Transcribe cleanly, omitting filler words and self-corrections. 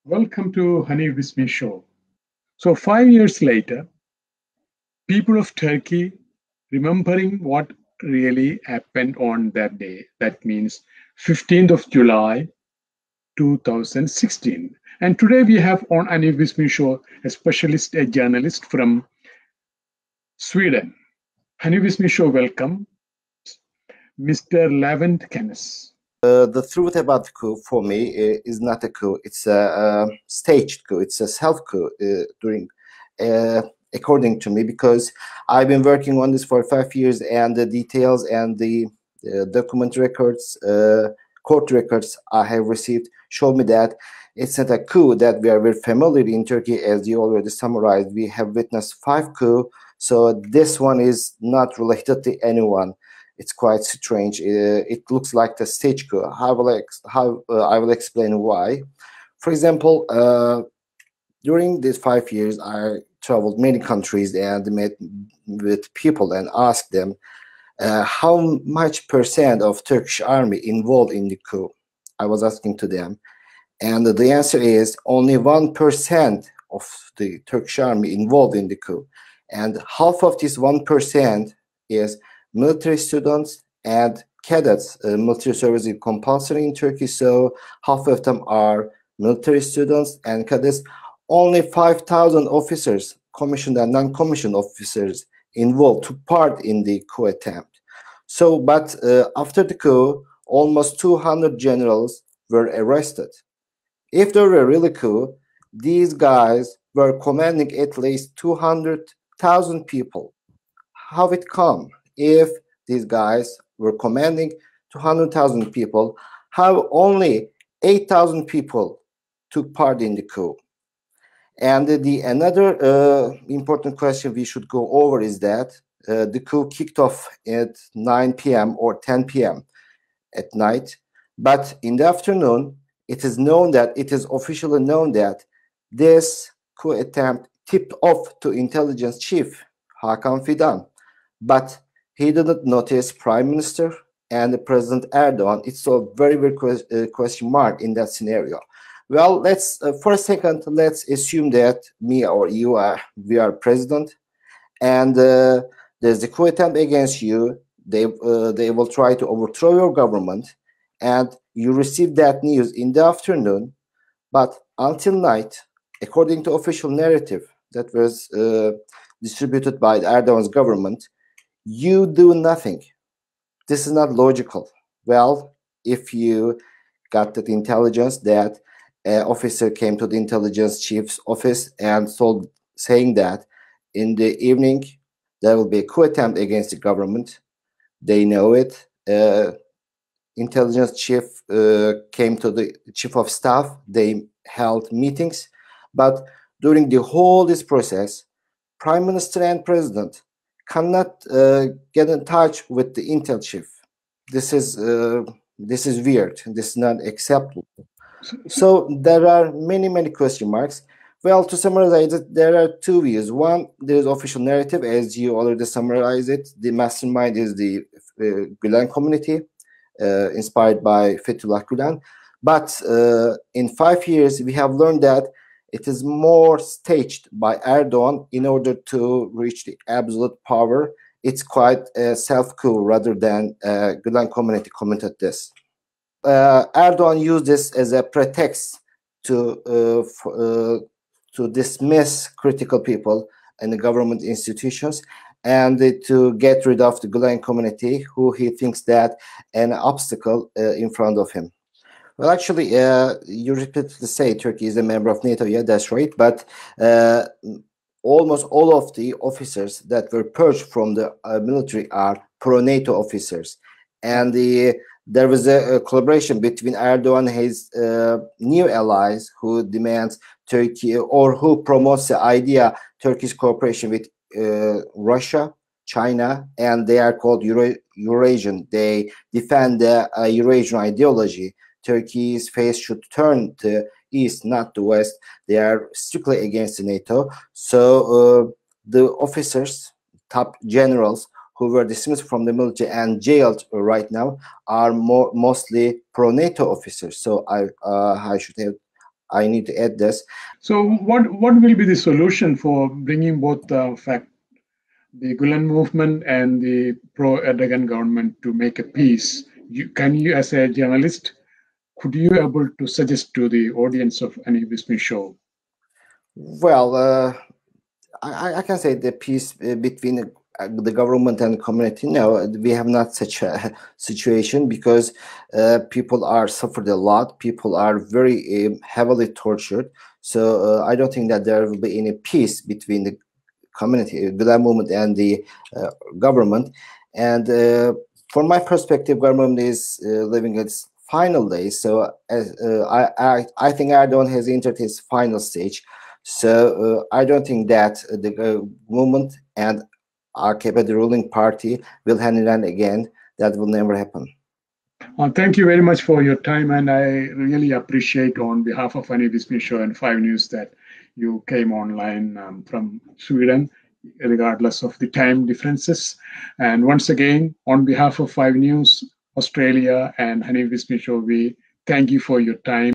Welcome to Hanif Bismi Show. So 5 years later, people of Turkey remembering what really happened on that day. That means 15th of July 2016. And today we have on Hanif Bismi Show a specialist, a journalist from Sweden. Hanif Bismi Show, welcome, Mr. Levent Kenez. The truth about the coup for me is not a coup. It's a staged coup. It's a self coup according to me, because I've been working on this for 5 years, and the details and the document records, court records I have received show me that it's not a coup that we are very familiar in Turkey. As you already summarized, we have witnessed 5 coups, so this one is not related to anyone. It's quite strange. It looks like the stage coup. I will explain why. For example, during these 5 years, I traveled many countries and met with people and asked them how much percent of Turkish army involved in the coup. I was asking to them, and the answer is only 1% of the Turkish army involved in the coup, and half of this 1% is military students and cadets. Military service is compulsory in Turkey, so half of them are military students and cadets. Only 5,000 officers, commissioned and non-commissioned officers, involved took part in the coup attempt. So, but after the coup, almost 200 generals were arrested. If there were really coup, these guys were commanding at least 200,000 people. How it come? If these guys were commanding 200,000 people, how only 8,000 people took part in the coup? And another important question we should go over is that the coup kicked off at 9 p.m. or 10 p.m. at night, but in the afternoon, it is officially known that this coup attempt tipped off to intelligence chief Hakan Fidan, but he didn't notice Prime Minister and President Erdoğan. It's a very question mark in that scenario. Well, let's for a second, let's assume that me or you we are president, and there's a coup attempt against you. They will try to overthrow your government, and you receive that news in the afternoon. But until night, according to official narrative that was distributed by Erdoğan's government, you do nothing. This is not logical. Well, if you got that intelligence that an officer came to the intelligence chief's office and saying that in the evening there will be a coup attempt against the government, they know it. Intelligence chief came to the chief of staff. They held meetings, but during the whole this process, Prime Minister and President cannot get in touch with the intel chief. This is weird. This is not acceptable. So there are many question marks. Well, to summarize it, there are two views. One, there is official narrative, as you already summarized it. The mastermind is the Gülen community, inspired by Fethullah Gülen. But in 5 years, we have learned that it is more staged by Erdoğan in order to reach the absolute power. It's quite a self-coup rather than Gülen community committed this. Erdoğan used this as a pretext to dismiss critical people in the government institutions and to get rid of the Gülen community, who he thinks that an obstacle in front of him. Well, actually, you repeatedly say Turkey is a member of NATO. Yeah, that's right. But almost all of the officers that were purged from the military are pro-NATO officers. And there was a collaboration between Erdoğan and his new allies who demands Turkey, or who promotes the idea Turkey's cooperation with Russia, China, and they are called Eurasian. They defend the Eurasian ideology. Turkey's face should turn to east, not to west. They are strictly against the NATO. So the officers, top generals who were dismissed from the military and jailed right now are mostly pro-NATO officers. So I should have I need to add this. So what will be the solution for bringing both the Gülen movement and the pro-Erdogan government to make a peace? Can you, as a journalist, could you able to suggest to the audience of Hanif Bismi Show? Well, I can say the peace between the government and the community. No, we have not such a situation, because people are suffered a lot. People are very heavily tortured. So I don't think that there will be any peace between the community, the movement, and the government. And from my perspective, government is living its final days. So I think Erdoğan has entered his final stage. So I don't think that the movement and AKP, the ruling party, will hand it on again. That will never happen. Thank you very much for your time, and I really appreciate on behalf of Hanif Bismi Show and 5 News that you came online from Sweden, regardless of the time differences. And once again, on behalf of 5 News, Australia, and Hanif Bismi Show, we thank you for your time.